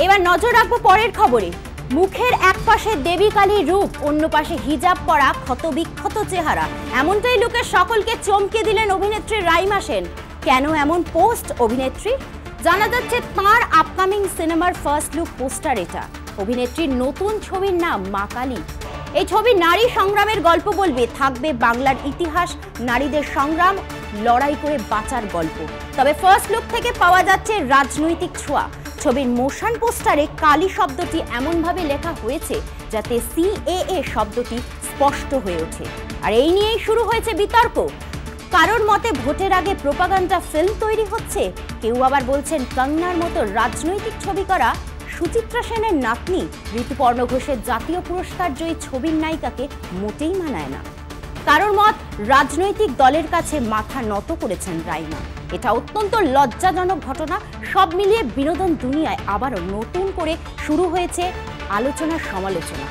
এবার নজর রাখবো পরের খবরে। মুখের এক পাশে দেবী কালীর রূপ, অন্য পাশে হিজাব পরা ক্ষতবিক্ষত চেহারা, এমনটাই লুকে সকলকে চমকে দিলেন অভিনেত্রী রাইমা সেন। কেন এমন পোস্ট অভিনেত্রী? জানা যাচ্ছে তাঁর আপকামিং সিনেমার ফার্স্ট লুক পোস্টার এটা। অভিনেত্রীর নতুন ছবির নাম মা কালী। এই ছবি নারী সংগ্রামের গল্প বলবে, থাকবে বাংলার ইতিহাস, নারীদের সংগ্রাম, লড়াই করে বাঁচার গল্প। তবে ফার্স্ট লুক থেকে পাওয়া যাচ্ছে রাজনৈতিক ছোঁয়া। ছবির মোশন পোস্টারে কালী শব্দটি এমনভাবে লেখা হয়েছে যাতে CAA শব্দটি স্পষ্ট হয়ে ওঠে। আর এই নিয়েই শুরু হয়েছে বিতর্ক। কারোর মতে ভোটের আগে প্রোপাগান্ডা ফিল্ম তৈরি হচ্ছে, কেউ আবার বলছেন কঙ্গনার মতো রাজনৈতিক ছবি করা সুচিত্রা সেনের নাতনি ঋতুপর্ণ ঘোষের জাতীয় পুরস্কার জয়ী ছবির নায়িকাকে মোটেই মানায় না। কারোর মত রাজনৈতিক দলের কাছে মাথা নত করেছেন রাইমা। এটা অত্যন্ত লজ্জাজনক ঘটনা। সব মিলিয়ে বিনোদন দুনিয়ায় আবারও নতুন করে শুরু হয়েছে আলোচনা সমালোচনা।